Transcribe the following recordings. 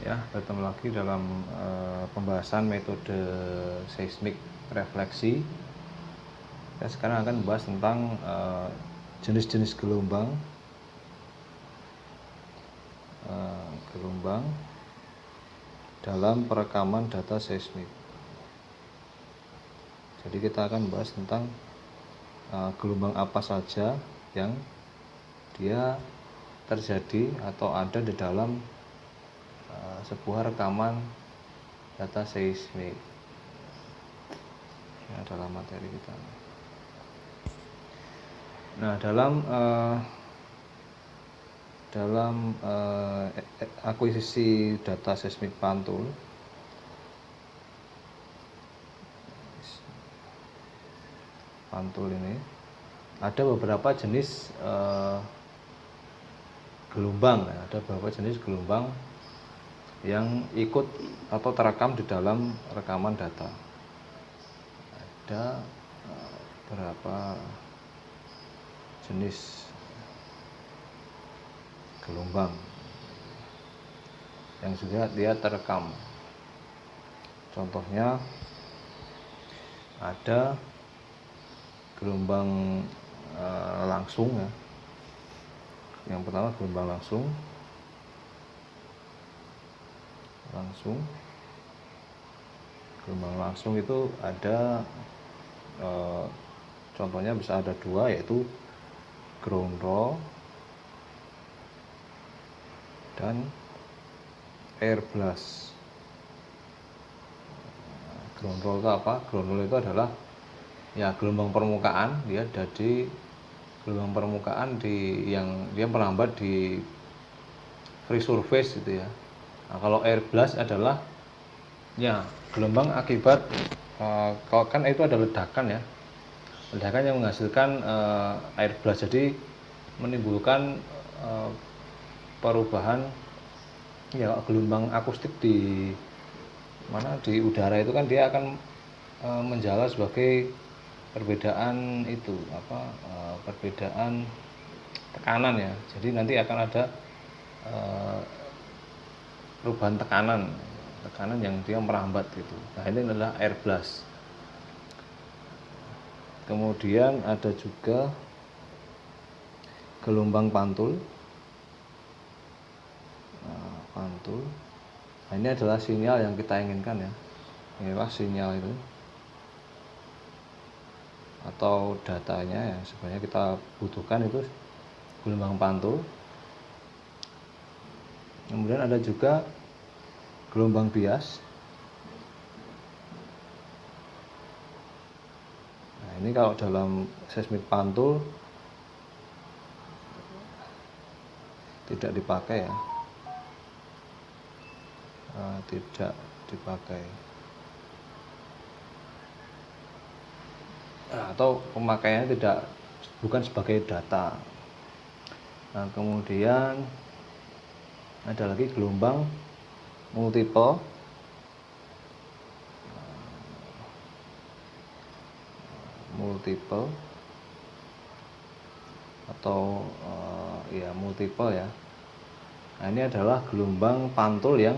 Ya, bertemu lagi dalam pembahasan metode seismik refleksi. Kita sekarang akan membahas tentang jenis-jenis gelombang dalam perekaman data seismik. Jadi kita akan membahas tentang gelombang apa saja yang dia terjadi atau ada di dalam sebuah rekaman data seismik. Ini adalah materi kita. Nah, dalam akuisisi data seismik pantul, ini ada beberapa jenis gelombang. Ada beberapa jenis gelombang yang ikut atau terekam di dalam rekaman data. Ada beberapa jenis gelombang yang juga dia terekam. Contohnya ada gelombang langsung ya. Yang pertama gelombang langsung. Gelombang langsung itu ada contohnya bisa ada dua, yaitu ground roll dan air blast. Ground roll itu apa? Ground roll itu adalah ya gelombang permukaan, dia jadi gelombang permukaan yang dia merambat di free surface gitu ya. Nah, kalau air blast adalah ya gelombang akibat kalau kan itu ada ledakan ya, ledakan yang menghasilkan air blast, jadi menimbulkan perubahan ya gelombang akustik di udara itu kan dia akan menjala sebagai perbedaan perbedaan tekanan ya. Jadi nanti akan ada perubahan tekanan yang dia merambat gitu. Nah, ini adalah air blast. Kemudian ada juga gelombang pantul. Nah, ini adalah sinyal yang kita inginkan ya. Inilah sinyal itu atau datanya yang sebenarnya kita butuhkan, itu gelombang pantul. Kemudian ada juga gelombang bias. Nah, ini kalau dalam seismik pantul tidak dipakai ya. Tidak dipakai. Atau pemakaiannya bukan sebagai data. Nah, kemudian ada lagi gelombang multiple. Atau multiple ya. Nah, ini adalah gelombang pantul yang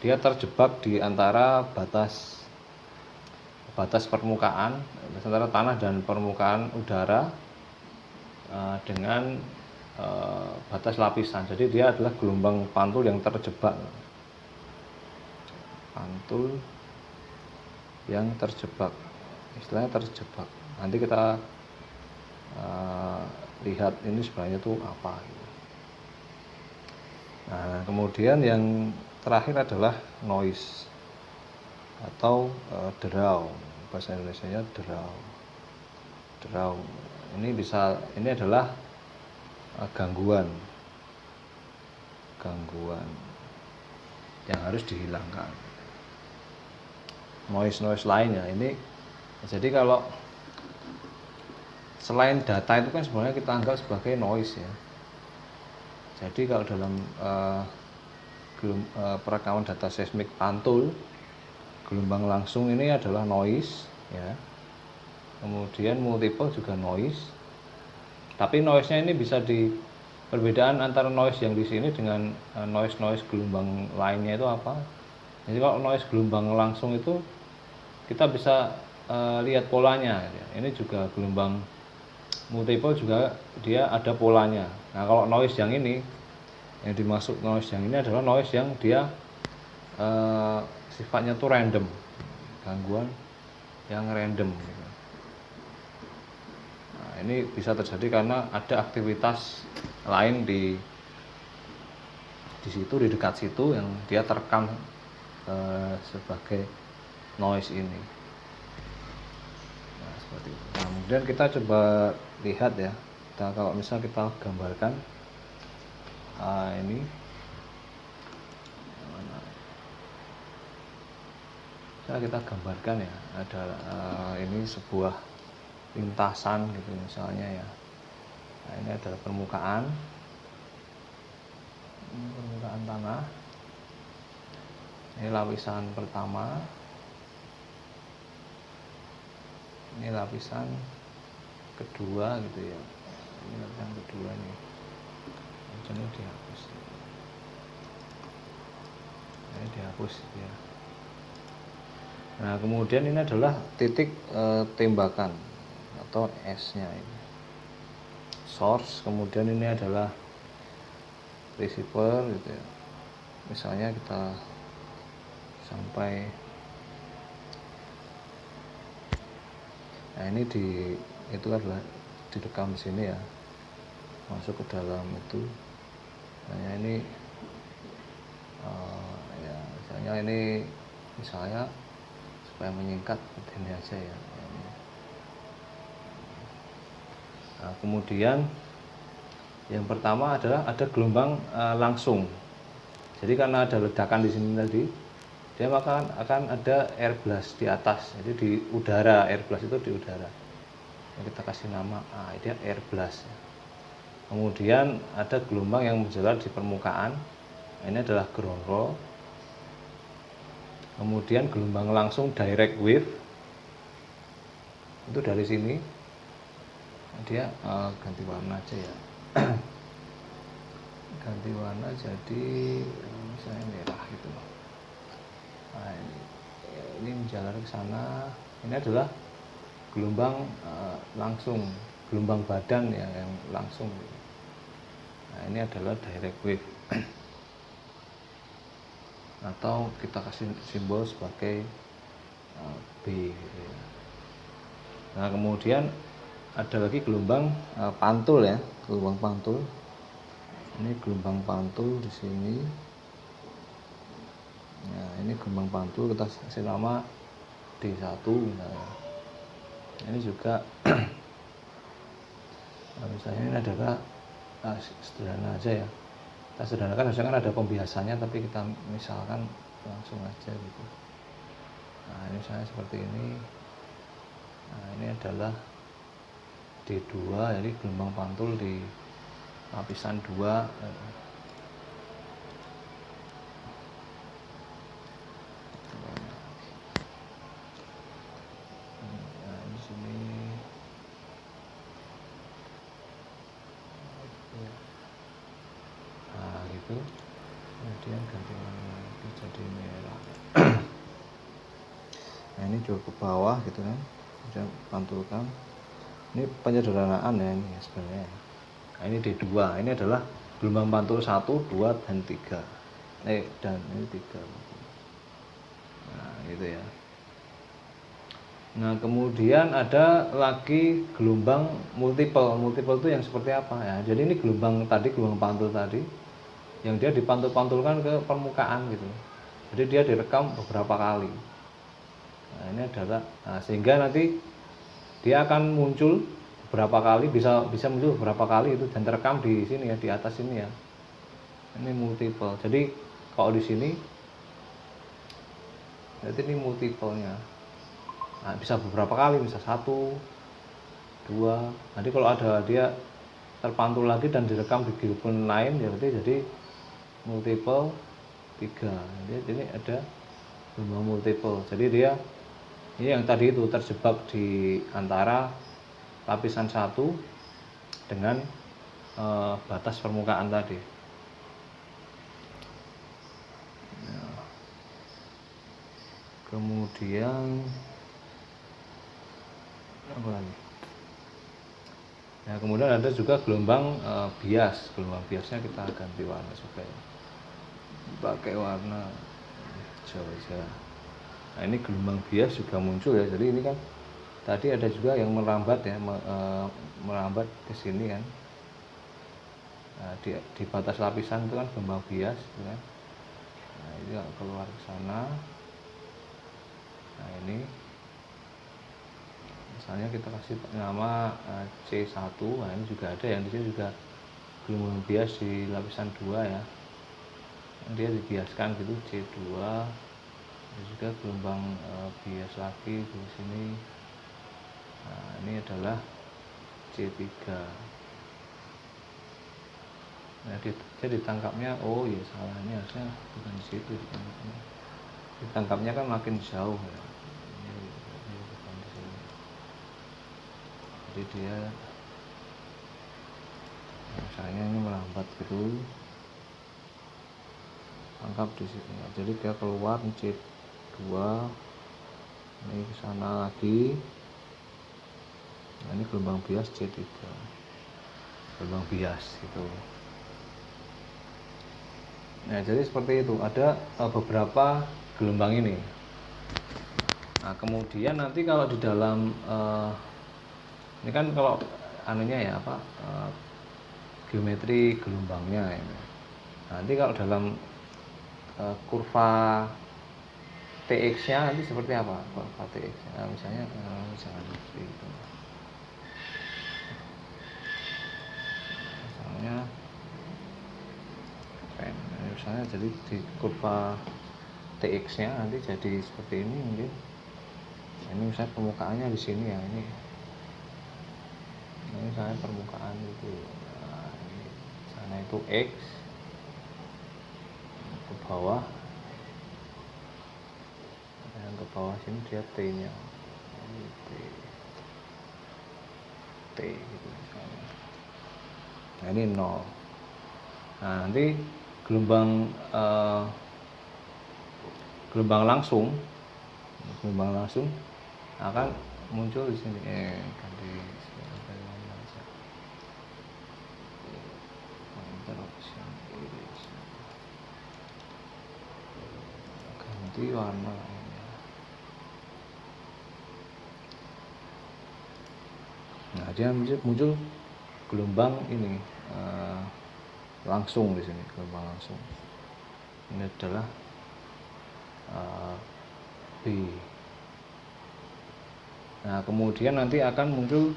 dia terjebak di antara batas permukaan, antara tanah dan permukaan udara dengan batas lapisan. Jadi dia adalah gelombang pantul yang terjebak. Pantul yang terjebak, istilahnya terjebak. Nanti kita lihat ini sebenarnya itu apa. Nah, kemudian yang terakhir adalah noise atau derau. Bahasa Indonesianya derau. Ini adalah gangguan yang harus dihilangkan. Noise lainnya ini. Jadi kalau selain data itu kan sebenarnya kita anggap sebagai noise ya. Jadi kalau dalam perekaman data seismik pantul, gelombang langsung ini adalah noise ya. Kemudian multiple juga noise. Tapi noise-nya ini bisa perbedaan antara noise yang di sini dengan noise gelombang lainnya itu apa? Jadi kalau noise gelombang langsung itu kita bisa lihat polanya. Ini juga gelombang multiple juga dia ada polanya. Nah kalau noise yang ini, yang dimaksud noise yang ini adalah noise yang dia sifatnya tuh random, gangguan yang random. Nah, ini bisa terjadi karena ada aktivitas lain di situ, di dekat situ yang dia terekam sebagai noise ini. Nah, seperti itu. Nah, kemudian kita coba lihat ya. Kalau misal kita gambarkan ini kita gambarkan ya, ada ini sebuah lintasan gitu misalnya ya. Nah, ini adalah permukaan tanah. Ini lapisan pertama, ini lapisan kedua gitu ya. Ini lapisan kedua nih. Ini dihapus. Ini dihapus ya. Nah kemudian ini adalah titik tembakan atau S-nya ini. Source, kemudian ini adalah receiver gitu ya. Misalnya kita sampai, nah ini itu adalah direkam di sini ya, masuk ke dalam itu. Nah ini ya misalnya ini supaya menyingkat ini aja ya. Nah, kemudian yang pertama adalah ada gelombang langsung. Jadi karena ada ledakan di sini tadi, dia akan ada air blast di atas. Jadi di udara, air blast itu di udara. Yang kita kasih nama dia air blast. Kemudian ada gelombang yang berjalan di permukaan. Ini adalah ground roll. Kemudian gelombang langsung direct wave. Itu dari sini. Dia ganti warna aja ya. Ganti warna jadi misalnya merah gitu. Nah, ini menjalar ke sana. Ini adalah gelombang langsung, gelombang badan ya yang langsung. Nah ini adalah direct wave. Atau kita kasih simbol sebagai B gitu ya. Nah kemudian ada lagi gelombang pantul ya, gelombang pantul. Ini gelombang pantul di sini. Nah ini gelombang pantul, kita kasih nama D1 misalnya. Ini juga misalnya ini adalah sederhana aja ya. Kita sederhanakan, harusnya kan ada pembiasannya, tapi kita misalkan langsung aja gitu. Nah ini misalnya seperti ini. Nah ini adalah D2, jadi gelombang pantul di lapisan 2. Nah di sini gitu. Kemudian ganti warna jadi merah. Nah ini juga ke bawah gitu kan, kemudian pantulkan. Ini penyederhanaan ya ini sebenarnya. Nah ini D2, ini adalah gelombang pantul 1, 2, dan 3. Dan ini 3. Nah gitu ya. Nah kemudian ada lagi gelombang multiple. Multiple itu yang seperti apa ya? Jadi ini gelombang pantul tadi, yang dia dipantul-pantulkan ke permukaan gitu. Jadi dia direkam beberapa kali. Nah ini adalah, sehingga nanti dia akan muncul berapa kali, bisa muncul berapa kali itu, dan terekam di sini ya, di atas ini ya. Ini multiple. Jadi kalau di sini berarti ini multiple-nya. Nah, bisa beberapa kali, bisa 1, 2. Nanti kalau ada dia terpantul lagi dan direkam di gelombang lain, ya berarti jadi multiple 3. Jadi ini ada gelombang multiple. Jadi dia ini yang tadi itu terjebak di antara lapisan 1 dengan batas permukaan tadi. Kemudian apa lagi? Nah, kemudian ada juga gelombang bias. Gelombang biasnya kita ganti warna supaya pakai warna hijau aja. Nah, ini gelombang bias juga muncul ya. Jadi ini kan tadi ada juga yang merambat ya, merambat ke sini kan. Nah, di batas lapisan itu kan gelombang bias, gitu kan. Nah, ini keluar ke sana. Nah, ini misalnya kita kasih nama C1. Nah, ini juga ada yang di sini juga gelombang bias di lapisan 2 ya. Dia dibiaskan gitu C2. Ada juga gelombang bias lagi di sini. Nah, ini adalah C3. Nah, dia ditangkapnya, oh ya salah, ini harusnya bukan di situ ditangkapnya. Ditangkapnya kan makin jauh ya. Ini bukan di sini. Jadi dia misalnya ini melambat gitu, tangkap di sini. Nah, jadi dia keluar C2, ini ke sana lagi. Nah, ini gelombang bias C3. Gelombang bias gitu. Nah, jadi seperti itu, ada beberapa gelombang ini. Nah, kemudian nanti kalau di dalam ini kan kalau anunya ya apa geometri gelombangnya ini. Nanti kalau dalam kurva TX-nya nanti seperti apa? Kurva TX-nya nah, misalnya misalnya seperti itu. Misalnya jadi di kurva TX-nya nanti jadi seperti ini mungkin. Ini misalnya permukaannya di sini ya, ini misalnya permukaan itu. Nah, ini sana itu X ke bawah, yang ke bawah sini dia T-nya. Ini T gitu misalnya. Nah, ini 0. Nah, nanti gelombang langsung akan muncul di sini. Ganti warna. Nah, dia muncul gelombang ini langsung di sini, gelombang langsung. Ini adalah B. Nah, kemudian nanti akan muncul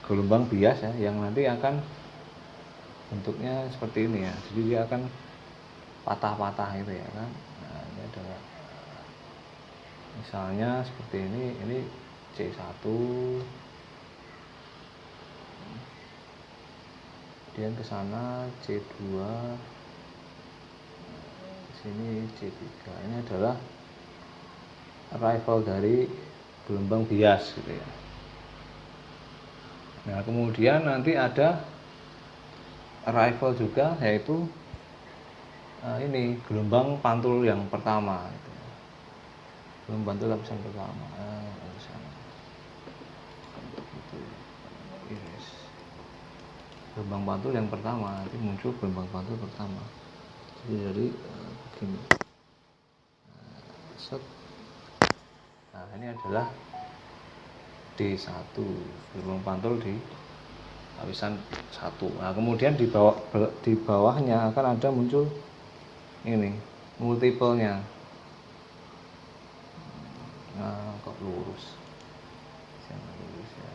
gelombang bias ya, yang nanti akan bentuknya seperti ini ya. Jadi dia akan patah-patah itu ya kan. Nah, ini adalah misalnya seperti ini C1, kemudian ke sana C2, sini C3. Ini adalah arrival dari gelombang bias gitu ya. Nah, kemudian nanti ada arrival juga, yaitu ini gelombang pantul yang pertama gitu. Gelombang pantul lapisan pertama. Gelombang pantul yang pertama, nanti muncul gelombang pantul pertama. Jadi begini. Set. Nah, ini adalah D1, gelombang pantul di lapisan 1. Nah, kemudian di bawahnya akan ada muncul ini multiple-nya. Nah, kok lurus? Jangan lurus ya.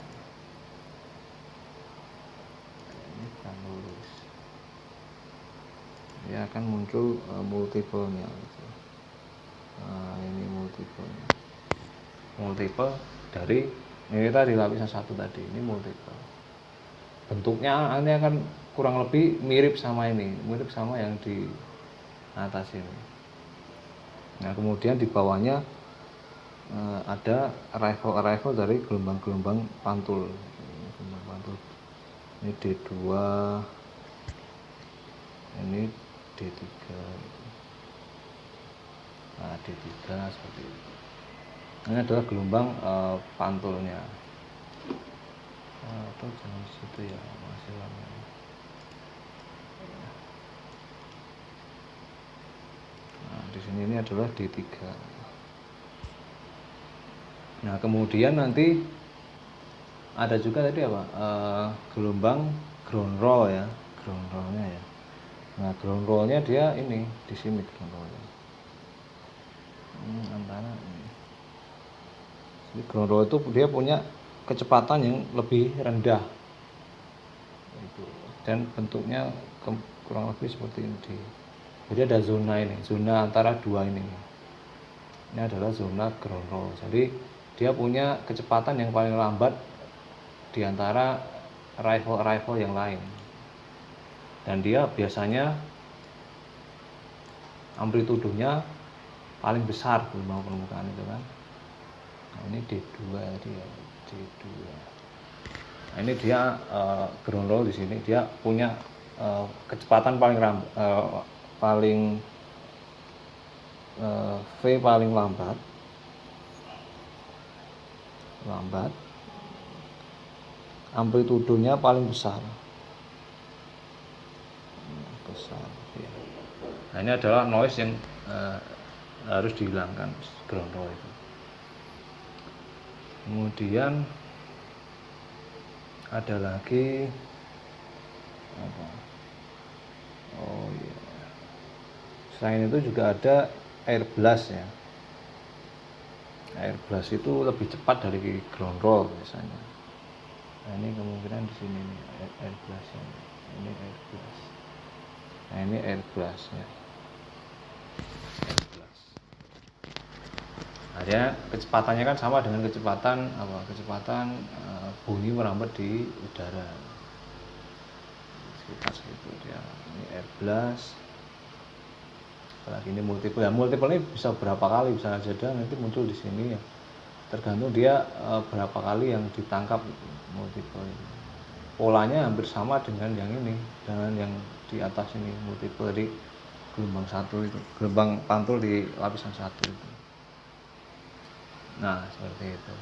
Ini kan lurus. Ya akan muncul multiple-nya gitu. Nah, ini multiple-nya. Multiple dari ini tadi lapisan 1 tadi, ini multiple. Bentuknya ini akan kurang lebih mirip sama ini, mirip sama yang di atas ini. Nah, kemudian di bawahnya ada arrival dari gelombang-gelombang pantul. Gelombang pantul. Ini D2, Ini D3. Nah, D3 seperti itu. Ini adalah gelombang pantulnya. Atau jangan di situ ya, masih lama. Nah, di sini ini adalah D3. Nah, kemudian nanti ada juga tadi apa? Gelombang ground roll ya, ground rollnya ya. Nah, ground rollnya dia ini di sini ground rollnya. Antara ini. Jadi ground roll itu dia punya kecepatan yang lebih rendah. Dan bentuknya kurang lebih seperti ini. Jadi ada zona ini, zona antara dua ini. Ini adalah zona ground roll. Jadi dia punya kecepatan yang paling lambat di antara rifle yang lain. Dan dia biasanya amplitudonya paling besar gelombang permukaan itu kan. Nah, ini D2 dia, D2. Nah, ini dia ground roll di sini dia punya kecepatan paling V paling lambat, amplitudonya paling besar ya. Nah, ini adalah noise yang harus dihilangkan ground roll itu. Kemudian ada lagi apa? Oh iya. Selain itu juga ada air blast ya. Air blast itu lebih cepat dari ground roll biasanya. Nah, ini kemungkinan di sini nih air blastnya. Ini air blast. Nah, ini air blastnya. Air blast. Nah, dia kecepatannya kan sama dengan kecepatan bunyi merambat di udara. Sekitar segitu dia. Ini air blast. Apalagi ini multiple. Ya, multiple ini bisa berapa kali bisa saja nanti muncul di sini ya. Tergantung dia berapa kali yang ditangkap multiple. Polanya hampir sama dengan yang ini, dengan yang di atas ini multiple di gelombang satu itu, gelombang pantul di lapisan satu itu. Nah, seperti itu.